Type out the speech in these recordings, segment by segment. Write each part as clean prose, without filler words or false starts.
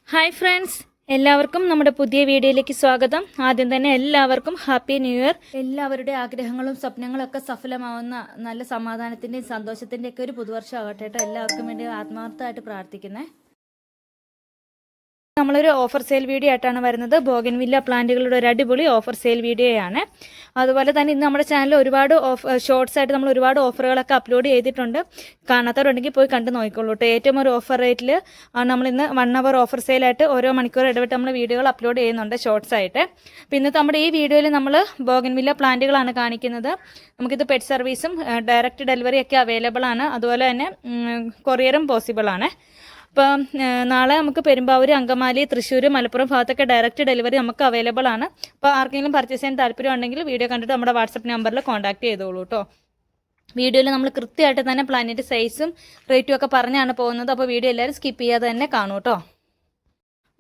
Hi friends, എല്ലാവർക്കും നമ്മുടെ പുതിയ വീഡിയോയിലേക്ക് സ്വാഗതം. ആദ്യം തന്നെ എല്ലാവർക്കും ഹാപ്പി ന്യൂ ഇയർ. എല്ലാവരുടെ ആഗ്രഹങ്ങളും സ്വപ്നങ്ങളും ഒക്കെ സഫലമാവുന്ന നല്ല സമാധാനത്തിൻ്റെയും സന്തോഷത്തിൻ്റെയൊക്കെ ഒരു പുതുവർഷം ആകട്ടെ കേട്ടോ. എല്ലാവർക്കും വേണ്ടി ആത്മാർത്ഥമായിട്ട് പ്രാർത്ഥിക്കുന്നത്. നമ്മളൊരു ഓഫർ സെയിൽ വീഡിയോ ആയിട്ടാണ് വരുന്നത്. ബോഗൻവില്ല പ്ലാന്റുകളുടെ ഒരു അടിപൊളി ഓഫർ സെയിൽ വീഡിയോയാണ്. അതുപോലെ തന്നെ ഇന്ന് നമ്മുടെ ചാനലിൽ ഒരുപാട് ഷോർട്സ് ആയിട്ട് നമ്മൾ ഒരുപാട് ഓഫറുകളൊക്കെ അപ്ലോഡ് ചെയ്തിട്ടുണ്ട്. കാണാത്തവരുണ്ടെങ്കിൽ പോയി കണ്ടു നോക്കിക്കോളൂ കേട്ടോ. ഏറ്റവും ഒരു ഓഫർ റേറ്റിൽ നമ്മളിന്ന് 1 hour ഓഫർ സെയിലായിട്ട് ഓരോ മണിക്കൂർ ഇടവിട്ട് നമ്മൾ വീഡിയോകൾ അപ്ലോഡ് ചെയ്യുന്നുണ്ട് ഷോർട്സ് ആയിട്ട്. അപ്പോൾ ഇന്നത്തെ നമ്മുടെ ഈ വീഡിയോയിൽ നമ്മൾ ബോഗൻവില്ല പ്ലാന്റുകളാണ് കാണിക്കുന്നത്. നമുക്കിത് പെറ്റ് സർവീസും ഡയറക്റ്റ് ഡെലിവറി ഒക്കെ അവൈലബിൾ ആണ്. അതുപോലെ തന്നെ കൊറിയറും പോസിബിൾ ആണ്. അപ്പം നാളെ നമുക്ക് പെരുമ്പാവൂർ, അങ്കമാലി, തൃശ്ശൂർ, മലപ്പുറം ഭാഗത്തൊക്കെ ഡയറക്റ്റ് ഡെലിവറി നമുക്ക് അവൈലബിൾ ആണ്. അപ്പോൾ ആർക്കെങ്കിലും പർച്ചേസ് ചെയ്യാൻ താല്പര്യമുണ്ടെങ്കിൽ വീഡിയോ കണ്ടിട്ട് നമ്മുടെ വാട്സപ്പ് നമ്പറിൽ കോൺടാക്ട് ചെയ്തോളൂ കേട്ടോ. വീഡിയോയിൽ നമ്മൾ കൃത്യമായിട്ട് തന്നെ പ്ലാന്റിൻ്റെ സൈസും റേറ്റും ഒക്കെ പറഞ്ഞാണ് പോകുന്നത്. അപ്പോൾ വീഡിയോ എല്ലാവരും സ്കിപ്പ് ചെയ്യാതെ തന്നെ കാണൂ കേട്ടോ.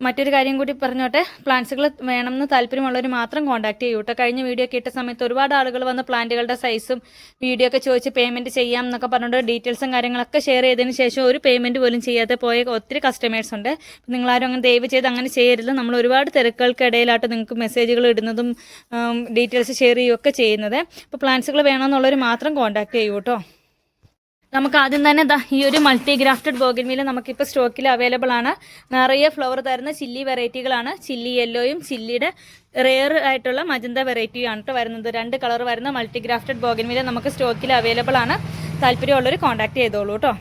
മറ്റൊരു കാര്യം കൂടി പറഞ്ഞോട്ടെ, പ്ലാന്റ്സുകൾ വേണമെന്ന് താല്പര്യമുള്ളവർ മാത്രം കോൺടാക്ട് ചെയ്യൂ കേട്ടോ. കഴിഞ്ഞ വീഡിയോ ഒക്കെ ഇട്ട സമയത്ത് ഒരുപാട് ആളുകൾ വന്ന് പ്ലാന്റുകളുടെ സൈസും വീഡിയോ ഒക്കെ ചോദിച്ച് പേയ്മെൻറ്റ് ചെയ്യാം എന്നൊക്കെ പറഞ്ഞുകൊണ്ട് ഡീറ്റെയിൽസും കാര്യങ്ങളൊക്കെ ഷെയർ ചെയ്തതിന് ശേഷം ഒരു പേയ്മെൻറ്റ് പോലും ചെയ്യാതെ പോയ ഒത്തിരി കസ്റ്റമേഴ്സ് ഉണ്ട്. നിങ്ങളാരും അങ്ങനെ ദയവ് ചെയ്ത് അങ്ങനെ ചെയ്യരുത്. നമ്മൾ ഒരുപാട് തിരക്കുകൾക്കിടയിലായിട്ട് നിങ്ങൾക്ക് മെസ്സേജുകൾ ഇടുന്നതും ഡീറ്റെയിൽസ് ഷെയർ ചെയ്യുകയൊക്കെ ചെയ്യുന്നത്. അപ്പോൾ പ്ലാന്റ്സുകൾ വേണമെന്നുള്ളവർ മാത്രം കോൺടാക്ട് ചെയ്യൂ കേട്ടോ. നമുക്ക് ആദ്യം തന്നെ ഈ ഒരു മൾട്ടി ഗ്രാഫ്റ്റഡ് ബോഗൻവില്ല നമുക്കിപ്പോൾ സ്റ്റോക്കിൽ അവൈലബിൾ ആണ്. നിറയെ ഫ്ലവർ തരുന്ന ചില്ലി വെറൈറ്റികളാണ്. ചില്ലി യെല്ലോയും ചില്ലിയുടെ റെയർ ആയിട്ടുള്ള മജന്ത വെറൈറ്റിയാണ് കേട്ടോ വരുന്നത്. 2 കളർ വരുന്ന മൾട്ടി ഗ്രാഫ്റ്റഡ് ബോഗൻവില്ല നമുക്ക് സ്റ്റോക്കിൽ അവൈലബിൾ ആണ്. താല്പര്യമുള്ളവർ കോൺടാക്ട് ചെയ്തോളൂ കേട്ടോ.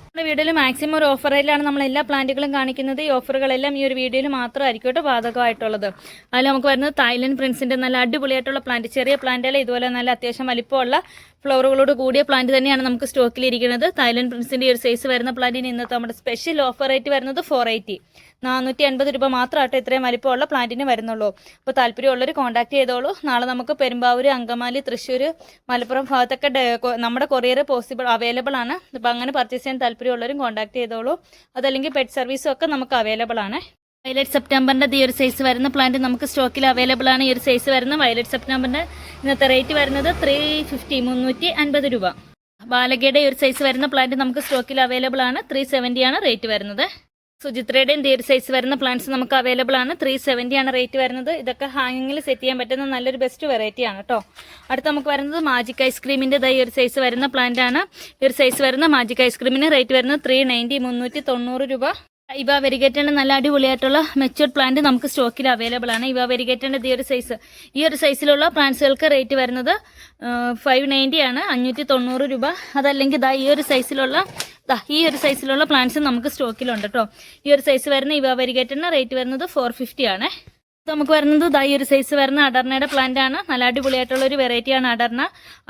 നമ്മുടെ വീഡിയോയിൽ മാക്സിമം ഒരു ഓഫറിലാണ് നമ്മൾ എല്ലാ പ്ലാന്റുകളും കാണിക്കുന്നത്. ഈ ഓഫറുകളെല്ലാം ഈ ഒരു വീഡിയോയിൽ മാത്രമായിരിക്കും കേട്ടോ ബാധകമായിട്ടുള്ളത്. അതിൽ നമുക്ക് വരുന്നത് തായ്ലൻഡ് പ്രിൻസിൻ്റെ നല്ല അടിപൊളിയായിട്ടുള്ള പ്ലാന്റ്, ചെറിയ പ്ലാന്റുകൾ ഇതുപോലെ നല്ല അത്യാവശ്യം വലിപ്പമുള്ള ഫ്ലവറുകളോട് കൂടിയ പ്ലാന്റ് തന്നെയാണ് നമുക്ക് സ്റ്റോക്കിലിരിക്കുന്നത്. തായ്ലൻഡ് പ്രിൻസിൻ്റെ ഈ ഒരു സൈസ് വരുന്ന പ്ലാന്റിന് ഇന്നത്തെ നമ്മുടെ സ്പെഷ്യൽ ഓഫർ റേറ്റ് വരുന്നത് 480, 450 രൂപ മാത്രമായിട്ട് ഇത്രയും വലിപ്പമുള്ള പ്ലാന്റിന് വരുന്നുള്ളൂ. അപ്പോൾ താല്പര്യമുള്ളവർ കോൺടാക്ട് ചെയ്തോളൂ. നാളെ നമുക്ക് പെരുമ്പാവൂർ, അങ്കമാലി, തൃശ്ശൂർ, മലപ്പുറം ഭാഗത്തൊക്കെ നമ്മുടെ കൊറിയർ പോസിബിൾ അവൈലബിൾ ആണ്. അപ്പോൾ അങ്ങനെ പർച്ചേസ് ചെയ്യാൻ താല്പര്യമുള്ളവരും കോൺടാക്ട് ചെയ്തോളൂ. അതല്ലെങ്കിൽ പെറ്റ് സർവീസും ഒക്കെ നമുക്ക് അവൈലബിൾ ആണ്. വയലറ്റ് സെപ്റ്റംബറിൻ്റെ ഈ ഒരു സൈസ് വരുന്ന പ്ലാന്റ് നമുക്ക് സ്റ്റോക്കിൽ അവൈലബിൾ ആണ്. ഈ ഒരു സൈസ് വരുന്ന വയലറ്റ് സെപ്റ്റംബറിൻ്റെ ഇന്നത്തെ റേറ്റ് വരുന്നത് 350, 350 രൂപ. ബാലകയുടെ ഈ ഒരു സൈസ് വരുന്ന പ്ലാന്റ് നമുക്ക് സ്റ്റോക്കിൽ അവൈലബിൾ ആണ്. 370 ആണ് റേറ്റ് വരുന്നത്. സുചിത്രയുടെയും ഈ ഒരു സൈസ് വരുന്ന പ്ലാന്റ്സ് നമുക്ക് അവൈലബിൾ ആണ്. 370 ആണ് റേറ്റ് വരുന്നത്. ഇതൊക്കെ ഹാങ്ങിങ്ങിൽ സെറ്റ് ചെയ്യാൻ പറ്റുന്ന നല്ലൊരു ബെസ്റ്റ് വെറൈറ്റി ആണ് കേട്ടോ. അടുത്ത് നമുക്ക് വരുന്നത് മാജിക് ഐസ്ക്രീമിൻ്റെ ഈ ഒരു സൈസ് വരുന്ന പ്ലാന്റ് ആണ്. ഈ ഒരു സൈസ് വരുന്ന മാജിക് ഐസ്ക്രീമിന് റേറ്റ് വരുന്നത് 390, 390 രൂപ. ഇവ വെരിഗേറ്റൻ്റെ നല്ല അടിപൊളിയായിട്ടുള്ള മെച്ചുവർഡ് പ്ലാന്റ് നമുക്ക് സ്റ്റോക്കിൽ അവൈലബിൾ ആണ്. ഇവ വെരിഗേറ്റൻ്റെ ഈ ഒരു സൈസിലുള്ള പ്ലാന്റ്സുകൾക്ക് റേറ്റ് വരുന്നത് 590 ആണ്, 590 രൂപ. അതല്ലെങ്കിൽ ഈ ഒരു സൈസിലുള്ള പ്ലാന്റ്സ് നമുക്ക് സ്റ്റോക്കിലുണ്ട് കേട്ടോ. ഈ ഒരു സൈസ് വരുന്ന ഇവ വെരിഗേറ്റൻ്റെ റേറ്റ് വരുന്നത് 450 ആണ്. നമുക്ക് വരുന്നത് ഈ ഒരു സൈസ് വരുന്ന അടർണയുടെ പ്ലാന്റ് ആണ്. നല്ല അടിപൊളിയായിട്ടുള്ള ഒരു വെറൈറ്റിയാണ്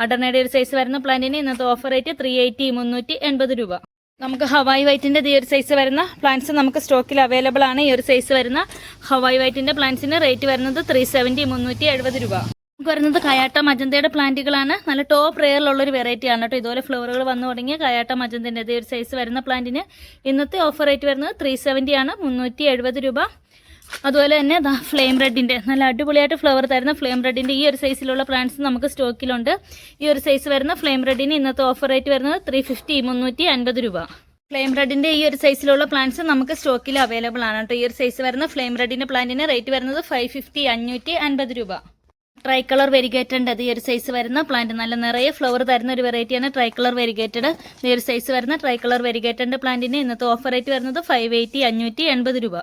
അടർണയുടെ ഒരു സൈസ് വരുന്ന പ്ലാന്റിന് ഇന്നത്തെ ഓഫർ റേറ്റ് 380, 380 രൂപ. നമുക്ക് ഹവായി വൈറ്റിൻ്റെ ഈ ഒരു സൈസ് വരുന്ന പ്ലാന്റ്സ് നമുക്ക് സ്റ്റോക്കിൽ അവൈലബിൾ ആണ്. ഈ ഒരു സൈസ് വരുന്ന ഹവായി വൈറ്റിൻ്റെ പ്ലാന്റ്സിന് റേറ്റ് വരുന്നത് 370, 370 രൂപ. നമുക്ക് വരുന്നത് കയാട്ട മജന്തയുടെ പ്ലാന്റുകളാണ്. നല്ല ടോപ്പ് റെയറിലുള്ളൊരു വെറൈറ്റിയാണ് കേട്ടോ. ഇതുപോലെ ഫ്ലവറുകൾ വന്നു തുടങ്ങിയ കയാട്ട മജന്തൻ്റെ ഈ ഒരു സൈസ് വരുന്ന പ്ലാന്റിന് ഇന്നത്തെ ഓഫർ റേറ്റ് വരുന്നത് 370 ആണ്, 370 രൂപ. അതുപോലെ തന്നെ ഫ്ലെയിം റെഡിൻ്റെ നല്ല അടിപൊളിയായിട്ട് ഫ്ലവർ തരുന്ന ഫ്ലെയിം റെഡിൻ്റെ ഈ ഒരു സൈസിലുള്ള പ്ലാന്റ്സ് നമുക്ക് സ്റ്റോക്കിലുണ്ട്. ഈ ഒരു സൈസ് വരുന്ന ഫ്ലെയിം റെഡിന് ഇന്നത്തെ ഓഫർ റേറ്റ് വരുന്നത് 350, 350 രൂപ. ഫ്ലെയിം റെഡിൻ്റെ ഈ ഒരു സൈസിലുള്ള പ്ലാന്റ്സ് നമുക്ക് സ്റ്റോക്കിൽ അവൈലബിൾ ആണ് കേട്ടോ. ഈ ഒരു സൈസ് വരുന്ന ഫ്ലെയിം റെഡിൻ്റെ പ്ലാന്റിന് റേറ്റ് വരുന്നത് 550, 550 രൂപ. ട്രൈ കളർ വെരിഗേറ്റഡ് ഈ ഒരു സൈസ് വരുന്ന പ്ലാന്റ് നല്ല നിറയെ ഫ്ലവർ തരുന്ന ഒരു വെറൈറ്റിയാണ് ട്രൈ കളർ വെരിഗേറ്റഡ്. ഈ ഒരു സൈസ് വരുന്ന ട്രൈ കളർ വെരിഗേറ്റഡ് പ്ലാന്റിന് ഇന്നത്തെ ഓഫർ റേറ്റ് വരുന്നത് 580, 580 രൂപ.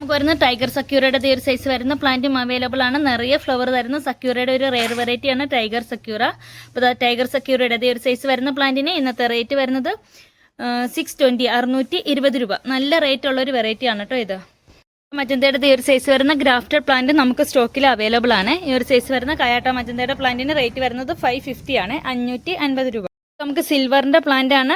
നമുക്ക് വരുന്ന ടൈഗർ സക്യൂറയുടെ ഈ ഒരു സൈസ് വരുന്ന പ്ലാന്റും അവൈലബിൾ ആണ്. നിറയെ ഫ്ലവർ തരുന്ന സക്യൂറയുടെ ഒരു റെയർ വെറൈറ്റിയാണ് ടൈഗർ സക്യൂറ. അപ്പോൾ ടൈഗർ സക്യൂറയുടെ ഈ ഒരു സൈസ് വരുന്ന പ്ലാന്റിന് ഇന്നത്തെ റേറ്റ് വരുന്നത് 620, 620 രൂപ. നല്ല റേറ്റ് ഉള്ള ഒരു വെറൈറ്റിയാണ് കേട്ടോ ഇത്. മജന്തയുടെ ഈ ഒരു സൈസ് വരുന്ന ഗ്രാഫ്റ്റഡ് പ്ലാന്റ് നമുക്ക് സ്റ്റോക്കിൽ അവൈലബിൾ ആണ്. ഈ ഒരു സൈസ് വരുന്ന കയാട്ട മജന്തയുടെ പ്ലാന്റിന് റേറ്റ് വരുന്നത് 550 ആണ്, 550 രൂപ. നമുക്ക് സിൽവറിൻ്റെ പ്ലാന്റ് ആണ്.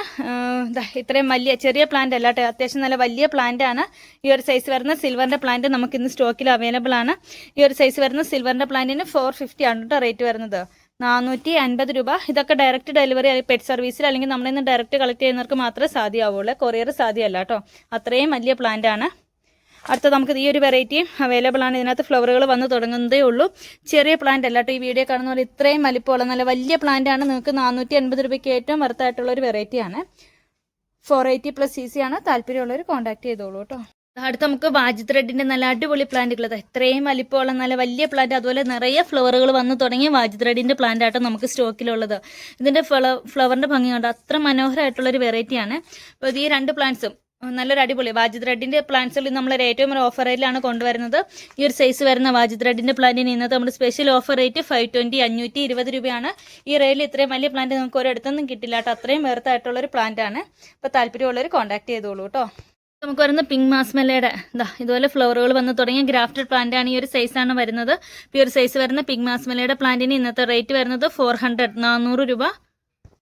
ഇത്രയും ചെറിയ പ്ലാന്റ് അല്ല കേട്ടോ, അത്യാവശ്യം നല്ല വലിയ പ്ലാന്റ് ആണ്. ഈ ഒരു സൈസ് വരുന്ന സിൽവറിൻ്റെ പ്ലാന്റ് നമുക്ക് ഇന്ന് സ്റ്റോക്കിൽ അവൈലബിൾ ആണ്. ഈ ഒരു സൈസ് വരുന്ന സിൽവറിൻ്റെ പ്ലാന്റിന് 450 ആണ് കേട്ടോ റേറ്റ് വരുന്നത്, 450 രൂപ. ഇതൊക്കെ ഡയറക്റ്റ് ഡെലിവറി പെറ്റ് സർവീസിൽ അല്ലെങ്കിൽ നമ്മളിൽ നിന്ന് ഡയറക്റ്റ് കളക്ട് ചെയ്യുന്നവർക്ക് മാത്രമേ സാധ്യമാവുള്ളൂ. കൊറിയർ സാധ്യമല്ല കേട്ടോ. അത്രയും വലിയ പ്ലാന്റ് ആണ്. അടുത്ത നമുക്ക് ഈ ഒരു വെറൈറ്റിയും അവൈലബിൾ ആണ്. ഇതിനകത്ത് ഫ്ലവറുകൾ വന്ന് തുടങ്ങുന്നതേ ഉള്ളൂ. ചെറിയ പ്ലാന്റ് അല്ല കേട്ടോ. ഈ വീഡിയോ കാണുന്ന പോലെ ഇത്രയും വലിപ്പമുള്ള നല്ല വലിയ പ്ലാന്റ് ആണ്. നിങ്ങൾക്ക് 450 രൂപയ്ക്ക് ഏറ്റവും വർത്തായിട്ടുള്ള ഒരു വെറൈറ്റിയാണ്. 480+ cc ആണ്. താല്പര്യമുള്ളവർ കോൺടാക്ട് ചെയ്തോളൂ കേട്ടോ. അടുത്ത് നമുക്ക് വാജ് ത്രെഡിൻ്റെ നല്ല അടിപൊളി പ്ലാന്റുകൾ, ഇത്രയും വലിപ്പമുള്ള നല്ല വലിയ പ്ലാന്റ്, അതുപോലെ നിറയെ ഫ്ലവറുകൾ വന്ന് തുടങ്ങിയ വാജ് ത്രെഡിൻ്റെ പ്ലാന്റ് ആട്ടോ നമുക്ക് സ്റ്റോക്കിലുള്ളത്. ഇതിൻ്റെ ഫ്ലവറിൻ്റെ ഭംഗി കൊണ്ട് അത്ര മനോഹരമായിട്ടുള്ളൊരു വെറൈറ്റിയാണ്. അപ്പോൾ ഈ 2 പ്ലാന്റ്സും നല്ലൊരു അടിപൊളി വാജ് ത്രെഡിൻ്റെ പ്ലാന്റ്സിൽ നമ്മളൊരു ഏറ്റവും ഒരു ഓഫർ റേറ്റിലാണ് കൊണ്ടുവരുന്നത്. ഈ ഒരു സൈസ് വരുന്ന വാജ് ത്രെഡിൻ്റെ പ്ലാന്റിന് ഇന്നത്തെ നമ്മുടെ സ്പെഷ്യൽ ഓഫർ റേറ്റ് 520 520 രൂപയാണ്. ഈ റേറ്റിൽ ഇത്രയും വലിയ പ്ലാന്റ് നമുക്ക് ഒരിടത്തൊന്നും കിട്ടില്ല കേട്ടോ. അത്രയും വേർത്തായിട്ടുള്ളൊരു പ്ലാന്റ് ആണ്. അപ്പോൾ താല്പര്യമുള്ളവർ കോൺടാക്ട് ചെയ്തോളൂ കേട്ടോ. നമുക്ക് വരുന്ന പിങ്ക് മാസ്മെല്ലയുടെ ഇതുപോലെ ഫ്ലവറുകൾ വന്ന് തുടങ്ങിയ ഗ്രാഫ്റ്റഡ് പ്ലാന്റ് ആണ്. ഈ ഒരു സൈസാണ് വരുന്നത്. ഈ ഒരു സൈസ് വരുന്ന പിങ്ക് മാസ്മെല്ലയുടെ പ്ലാന്റിന് ഇന്നത്തെ റേറ്റ് വരുന്നത് 400 രൂപ.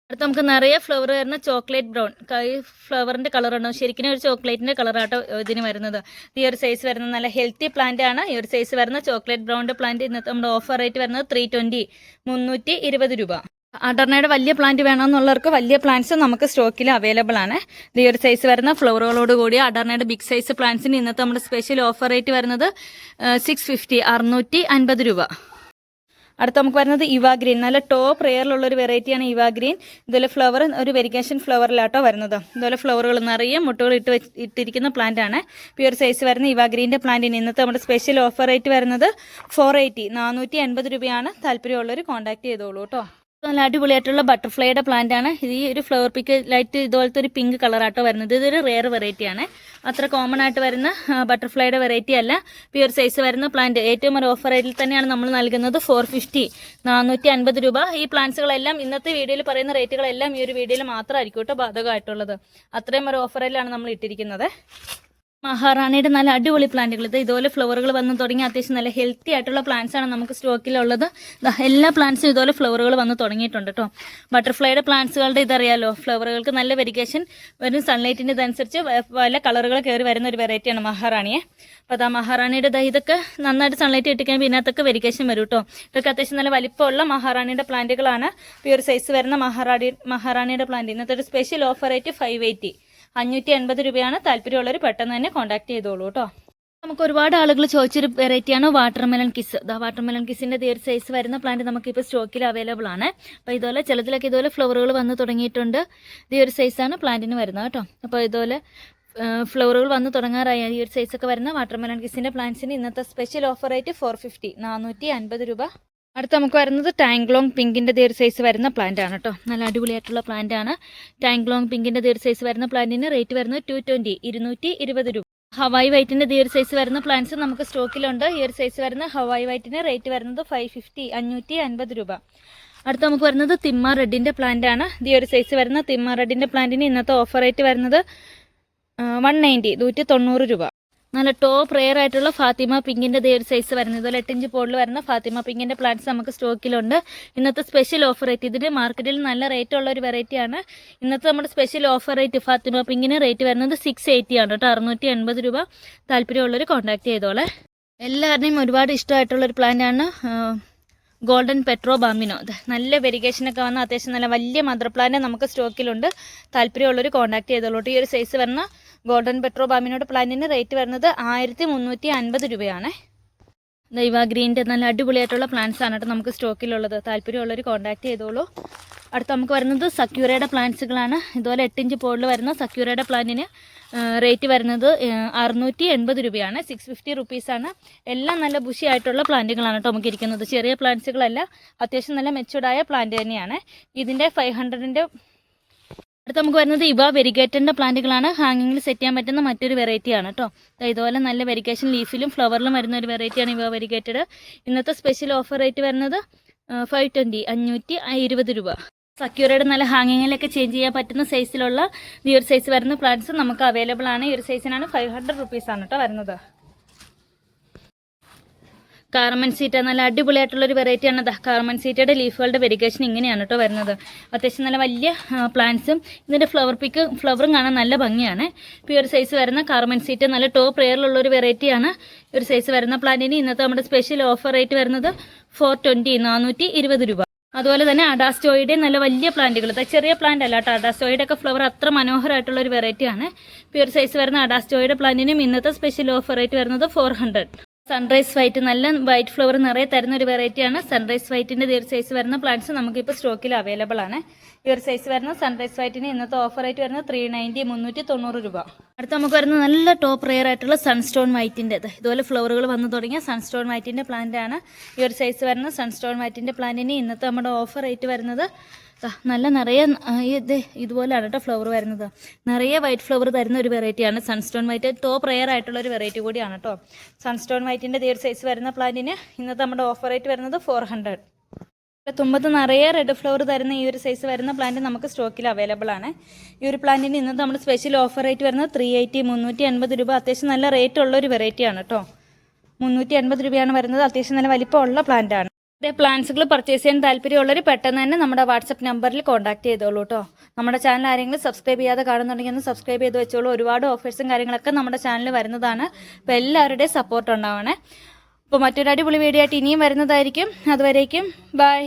അടുത്ത് നമുക്ക് നിറയെ ഫ്ലവർ വരുന്ന ചോക്ലേറ്റ് ബ്രൗൺ, ഫ്ലവറിൻ്റെ കളറുണ്ടോ ശരിക്കും ഒരു ചോക്ലേറ്റിൻ്റെ കളറാട്ടോ ഇതിന് വരുന്നത്. ഈ ഒരു സൈസ് വരുന്ന നല്ല ഹെൽത്തി പ്ലാന്റ് ആണ്. ഈ ഒരു സൈസ് വരുന്ന ചോക്ലേറ്റ് ബ്രൗണിൻ്റെ പ്ലാന്റ് ഇന്നത്തെ നമ്മുടെ ഓഫർ റേറ്റ് വരുന്നത് 320 രൂപ. അഡർണയുടെ വലിയ പ്ലാന്റ് വേണമെന്നുള്ളവർക്ക് വലിയ പ്ലാന്റ്സ് നമുക്ക് സ്റ്റോക്കിൽ അവൈലബിൾ ആണ്. ഈ ഒരു സൈസ് വരുന്ന ഫ്ലവറുകളോട് കൂടി അഡർണയുടെ ബിഗ് സൈസ് പ്ലാന്റ്സിന് ഇന്നത്തെ നമ്മുടെ സ്പെഷ്യൽ ഓഫർ റേറ്റ് വരുന്നത് 650 രൂപ. അടുത്ത് നമുക്ക് വരുന്നത് ഇവാ ഗ്രീൻ, നല്ല ടോപ്പ് റെയറിലുള്ളൊരു വെറൈറ്റിയാണ് ഇവാ ഗ്രീൻ. ഇതുപോലെ ഫ്ലവർ ഒരു വെരിക്കേഷൻ ഫ്ലവറിലാട്ടോ വരുന്നത്. ഇതുപോലെ ഫ്ലവറുകൾ നിറയെ മുട്ടുകൾ ഇട്ടിരിക്കുന്ന പ്ലാന്റ് ആണ്. ഈ ഒരു സൈസ് വരുന്ന ഇവാ ഗ്രീൻ്റെ പ്ലാന്റിന് ഇന്നത്തെ നമ്മുടെ സ്പെഷ്യൽ ഓഫർ റേറ്റ് വരുന്നത് 480 രൂപയാണ്. താല്പര്യമുള്ളവർ കോൺടാക്ട് ചെയ്തോളൂ കേട്ടോ. നല്ല അടിപൊളിയായിട്ടുള്ള ബട്ടർഫ്ലൈയുടെ പ്ലാന്റ് ആണ്. ഈ ഒരു ഫ്ലവർ പിക്ക് ലൈറ്റ് ഇതുപോലത്തെ ഒരു പിങ്ക് കളറാട്ടോ വരുന്നത്. ഇതൊരു റെയർ വെറൈറ്റിയാണ്. അത്ര കോമൺ ആയിട്ട് വരുന്ന ബട്ടർഫ്ലൈയുടെ വെറൈറ്റി അല്ല. പ്യൂർ സൈസ് വരുന്ന പ്ലാന്റ് ഏറ്റവും ഒരു ഓഫർ റേറ്റിൽ തന്നെയാണ് നമ്മൾ നൽകുന്നത്. 450 രൂപ. ഈ പ്ലാന്റ്സുകളെല്ലാം ഇന്നത്തെ വീഡിയോയിൽ പറയുന്ന റേറ്റുകളെല്ലാം ഈ ഒരു വീഡിയോയിൽ മാത്രമായിരിക്കും കേട്ടോ ബാധകമായിട്ടുള്ളത്. അത്രയും ഒരു ഓഫർ റേറ്റിലാണ് നമ്മൾ ഇട്ടിരിക്കുന്നത്. മഹാറാണിയുടെ നല്ല അടിപൊളി പ്ലാന്റുകൾ, ഇതുപോലെ ഫ്ലവറുകൾ വന്ന് തുടങ്ങി അത്യാവശ്യം നല്ല ഹെൽത്തി ആയിട്ടുള്ള പ്ലാന്റ്സ് ആണ് നമുക്ക് സ്റ്റോക്കിലുള്ളത്. എല്ലാ പ്ലാന്റ്സും ഇതുപോലെ ഫ്ലവറുകൾ വന്ന് തുടങ്ങിയിട്ടുണ്ട് കേട്ടോ. ബട്ടർഫ്ലൈയുടെ പ്ലാന്റ്സുകളുടെ ഇതറിയാലോ, ഫ്ലവറുകൾക്ക് നല്ല വെരിക്കേഷൻ വരും, സൺലൈറ്റിൻ്റെ ഇതനുസരിച്ച് പല കളറുകൾ കയറി വരുന്ന ഒരു വെറൈറ്റിയാണ് മഹാറാണിയെ. അപ്പോൾ അതാ മഹാറാണിയുടെ ഇതൊക്കെ നന്നായിട്ട് സൺലൈറ്റ് ഇട്ടിക്കാൻ ഇതിനകത്തൊക്കെ വെരിക്കേഷൻ വരും കേട്ടോ. ഇതൊക്കെ അത്യാവശ്യം നല്ല വലിപ്പമുള്ള മഹാറാണിയുടെ പ്ലാന്റുകളാണ്. ഈ ഒരു സൈസ് വരുന്ന മഹാറാണിയുടെ പ്ലാന്റ് ഇന്നത്തെ ഒരു സ്പെഷ്യൽ ഓഫർ റേറ്റ് 580 രൂപയാണ്. താല്പര്യമുള്ളവർ പെട്ടെന്ന് തന്നെ കോൺടാക്ട് ചെയ്തോളൂ കേട്ടോ. നമുക്ക് ഒരുപാട് ആളുകൾ ചോദിച്ചൊരു വെറൈറ്റിയാണ് വാട്ടർമെലൺ കിസ്. വാട്ടർമെലൺ കിസിൻ്റെ ഒരു സൈസ് വരുന്ന പ്ലാന്റ് നമുക്കിപ്പോൾ സ്റ്റോക്കിൽ അവൈലബിൾ ആണ്. അപ്പോൾ ഇതുപോലെ ചിലതിലൊക്കെ ഇതുപോലെ ഫ്ലവറുകൾ വന്ന് തുടങ്ങിയിട്ടുണ്ട്. ഈ ഒരു സൈസാണ് പ്ലാന്റിന് വരുന്നത് കേട്ടോ. അപ്പോൾ ഇതുപോലെ ഫ്ലവറുകൾ വന്ന് തുടങ്ങാറായി. ഈ ഒരു സൈസൊക്കെ വരുന്ന വാട്ടർമെലൺ കിസിൻ്റെ പ്ലാന്റ്സിന് ഇന്നത്തെ സ്പെഷ്യൽ ഓഫർ റേറ്റ് 450 രൂപ. അടുത്ത് നമുക്ക് വരുന്നത് ടാങ്ക്ലോങ് പിങ്കിൻ്റെ ഒരു സൈസ് വരുന്ന പ്ലാന്റ് ആണ് കേട്ടോ. നല്ല അടിപൊളിയായിട്ടുള്ള പ്ലാന്റ് ആണ്. ടാങ്ക്ലോങ് പിങ്കിൻ്റെ ഒരു സൈസ് വരുന്ന പ്ലാന്റിന് റേറ്റ് വരുന്നത് 220 രൂപ. ഹവായി വൈറ്റിൻ്റെ ഒരു സൈസ് വരുന്ന പ്ലാന്റ്സ് നമുക്ക് സ്റ്റോക്കിലുണ്ട്. ഈ ഒരു സൈസ് വരുന്ന ഹവായി വൈറ്റിന് റേറ്റ് വരുന്നത് 550 രൂപ. അടുത്ത് നമുക്ക് വരുന്നത് തിമ്മ റെഡിൻ്റെ പ്ലാന്റ് ആണ്. ഈ ഒരു സൈസ് വരുന്ന തിമ്മ റെഡിൻ്റെ പ്ലാന്റിന് ഇന്നത്തെ ഓഫർ റേറ്റ് വരുന്നത് 190 രൂപ. നല്ല ടോപ്പ് റെയർ ആയിട്ടുള്ള ഫാത്തിമ പിങ്കിൻ്റെ ഒരു സൈസ് വരുന്നത്, ഇതുപോലെ 8 ഇഞ്ച് പോളിൽ വരുന്ന ഫാത്തിമ പിങ്കിൻ്റെ പ്ലാന്റ്സ് നമുക്ക് സ്റ്റോക്കിലുണ്ട്. ഇന്നത്തെ സ്പെഷ്യൽ ഓഫർ റേറ്റ്, ഇതിന് മാർക്കറ്റിൽ നല്ല റേറ്റ് ഉള്ള ഒരു വെറൈറ്റിയാണ്. ഇന്നത്തെ നമ്മുടെ സ്പെഷ്യൽ ഓഫർ റേറ്റ് ഫാത്തിമ പിങ്കിന് റേറ്റ് വരുന്നത് 680 ആണ് കേട്ടോ. 680 രൂപ. താല്പര്യമുള്ളവർ കോൺടാക്ട് ചെയ്തോളെ. എല്ലാവരുടെയും ഒരുപാട് ഇഷ്ടമായിട്ടുള്ളൊരു പ്ലാന്റാണ് ഗോൾഡൻ പെട്രോ ബാമ്പിനോ. നല്ല വെരിഗേഷനൊക്കെ വന്ന അത്യാവശ്യം നല്ല വലിയ മദർ പ്ലാന്റ് നമുക്ക് സ്റ്റോക്കിലുണ്ട്. താല്പര്യമുള്ളവർ കോൺടാക്ട് ചെയ്തോളൂ. ഈ ഒരു സൈസ് വരുന്ന ഗോൾഡൻ പെട്രോ ബാമ്പിനോട് പ്ലാന്റിന് റേറ്റ് വരുന്നത് 1350 രൂപയാണ്. ദൈവ ഗ്രീൻ്റെ നല്ല അടിപൊളിയായിട്ടുള്ള പ്ലാന്റ്സ് ആണ് കേട്ടോ നമുക്ക് സ്റ്റോക്കിലുള്ളത്. താല്പര്യമുള്ളവർ കോൺടാക്ട് ചെയ്തോളൂ. അടുത്ത് നമുക്ക് വരുന്നത് സക്യൂരയുടെ പ്ലാന്റ്സുകളാണ്. ഇതുപോലെ 8 ഇഞ്ച് പോളിൽ വരുന്ന സക്യൂരയുടെ പ്ലാന്റിന് റേറ്റ് വരുന്നത് 680 രൂപയാണ്. 650 റുപ്പീസാണ്. എല്ലാം നല്ല ബുഷി ആയിട്ടുള്ള പ്ലാന്റുകളാണ് കേട്ടോ നമുക്ക് ഇരിക്കുന്നത്. ചെറിയ പ്ലാന്റ്സുകളല്ല, അത്യാവശ്യം നല്ല മെച്ചുവർഡായ പ്ലാന്റ് തന്നെയാണ്. ഇതിൻ്റെ 500ൻ്റെ അടുത്ത് നമുക്ക് വരുന്നത് ഇവ വെരിഗേറ്ററിൻ്റെ പ്ലാന്റുകളാണ്. ഹാങ്ങിങ്ങിൽ സെറ്റ് ചെയ്യാൻ പറ്റുന്ന മറ്റൊരു വെറൈറ്റിയാണ് കേട്ടോ. ഇതുപോലെ നല്ല വെരിഗേഷൻ ലീഫിലും ഫ്ലവറിലും വരുന്ന ഒരു വെറൈറ്റിയാണ് ഇവ വെരിഗേറ്റഡ്. ഇന്നത്തെ സ്പെഷ്യൽ ഓഫർ റേറ്റ് വരുന്നത് 520 രൂപ. സക്യൂരയുടെ നല്ല ഹാങ്ങിങ്ങിലൊക്കെ ചേഞ്ച് ചെയ്യാൻ പറ്റുന്ന സൈസിലുള്ള ഈ ഒരു സൈസ് വരുന്ന പ്ലാന്റ്സ് നമുക്ക് അവൈലബിൾ ആണ്. ഈ ഒരു സൈസിനാണ് 500 റുപ്പീസാണ് കേട്ടോ വരുന്നത്. കാർമൻ സീറ്റ നല്ല അടിപൊളിയായിട്ടുള്ളൊരു വെറൈറ്റിയാണ്. കാർമൻ സീറ്റയുടെ ലീഫുകളുടെ വെരിഗേഷൻ ഇങ്ങനെയാണ് കേട്ടോ വരുന്നത്. അത്യാവശ്യം നല്ല വലിയ പ്ലാന്റ്സും ഇതിൻ്റെ ഫ്ലവറും കാണാൻ നല്ല ഭംഗിയാണ്. ഇപ്പോൾ ഈ ഒരു സൈസ് വരുന്ന കാർമൻ സീറ്റ നല്ല ടോപ്പ് റെയറിലുള്ളൊരു വെറൈറ്റിയാണ്. ഈ ഒരു സൈസ് വരുന്ന പ്ലാന്റിന് ഇന്നത്തെ നമ്മുടെ സ്പെഷ്യൽ ഓഫർ റേറ്റ് വരുന്നത് 420 രൂപ. അതുപോലെ തന്നെ അഡാസ്റ്റോയുടെ നല്ല വലിയ പ്ലാന്റുകൾ, ചെറിയ പ്ലാന്റ് അല്ല കേട്ടോ. അഡാസ്റ്റോയുടെ ഒക്കെ ഫ്ലവർ അത്ര മനോഹരമായിട്ടുള്ള ഒരു വെറൈറ്റിയാണ്. ഇപ്പോൾ ഈ ഒരു സൈസ് വരുന്ന അഡാസ്റ്റോയുടെ പ്ലാന്റിനും ഇന്നത്തെ സ്പെഷ്യൽ ഓഫർ റേറ്റ് വരുന്നത് 400. സൺറൈസ് വൈറ്റ്, നല്ല വൈറ്റ് ഫ്ലവർ നിറയെ തരുന്ന ഒരു വെറൈറ്റിയാണ് സൺറൈസ് വൈറ്റിൻ്റെ ഈ ഒരു സൈസ് വരുന്ന പ്ലാന്റ്സ് നമുക്കിപ്പോൾ സ്റ്റോക്കിൽ അവൈലബിൾ ആണ്. ഈ ഒരു സൈസ് വരുന്ന സൺറൈസ് വൈറ്റിന് ഇന്നത്തെ ഓഫർ ആയിട്ട് വരുന്നത് 390, 390 രൂപ. അടുത്ത് നമുക്ക് വരുന്ന നല്ല ടോപ്പ് റെയർ ആയിട്ടുള്ള സൺസ്റ്റോൺ വൈറ്റിൻ്റെ ഇതുപോലെ ഫ്ലവറുകൾ വന്നു തുടങ്ങിയ സൺസ്റ്റോൺ വൈറ്റിൻ്റെ പ്ലാന്റ് ആണ്. ഈ ഒരു സൈസ് വരുന്ന സൺസ്റ്റോൺ വൈറ്റിൻ്റെ പ്ലാന്റിന് ഇന്നത്തെ നമ്മുടെ ഓഫർ റേറ്റ് വരുന്നത് നല്ല നിറയെ ഇതുപോലെയാണ് കേട്ടോ ഫ്ലവർ വരുന്നത്. നിറയെ വൈറ്റ് ഫ്ലവർ തരുന്ന ഒരു വെറൈറ്റിയാണ് സൺസ്റ്റോൺ വൈറ്റ്. ടോപ്പ് റെയർ ആയിട്ടുള്ള ഒരു വെറൈറ്റി കൂടിയാണ് കേട്ടോ സൺസ്റ്റോൺ വൈറ്റിൻ്റെ ഈ ഒരു സൈസ് വരുന്ന പ്ലാന്റിന് ഇന്നത്തെ നമ്മുടെ ഓഫർ റേറ്റ് വരുന്നത് 400. തുമ്പത്ത് നിറയെ റെഡ് ഫ്ലവർ തരുന്ന ഈ ഒരു സൈസ് വരുന്ന പ്ലാന്റ് നമുക്ക് സ്റ്റോക്കിൽ അവൈലബിൾ ആണ്. ഈ ഒരു പ്ലാന്റിന് ഇന്നത്തെ നമ്മുടെ സ്പെഷ്യൽ ഓഫർ റേറ്റ് വരുന്നത് 380, 380 രൂപ. അത്യാവശ്യം നല്ല റേറ്റ് ഉള്ള ഒരു വെറൈറ്റിയാണ് കേട്ടോ. 380 രൂപയാണ് വരുന്നത്. അത്യാവശ്യം നല്ല വലിപ്പമുള്ള പ്ലാന്റ് ആണ്. പ്ലാന്റ്സുകൾ പർച്ചേസ് ചെയ്യാൻ താല്പര്യമുള്ളവർ പെട്ടെന്ന് തന്നെ നമ്മുടെ വാട്സപ്പ് നമ്പറിൽ കോൺടാക്ട് ചെയ്തോളൂ കേട്ടോ. നമ്മുടെ ചാനൽ ആരെങ്കിലും സബ്സ്ക്രൈബ് ചെയ്യാതെ കാണുന്നുണ്ടെങ്കിൽ ഒന്ന് സബ്സ്ക്രൈബ് ചെയ്ത് വെച്ചോളൂ. ഒരുപാട് ഓഫേഴ്സും കാര്യങ്ങളൊക്കെ നമ്മുടെ ചാനലിൽ വരുന്നതാണ്. അപ്പോൾ എല്ലാവരുടെയും സപ്പോർട്ട് ഉണ്ടാവണേ. അപ്പോൾ മറ്റൊരു അടിപൊളി വീഡിയോ ആയിട്ട് ഇനിയും വരുന്നതായിരിക്കും. അതുവരേക്കും ബൈ.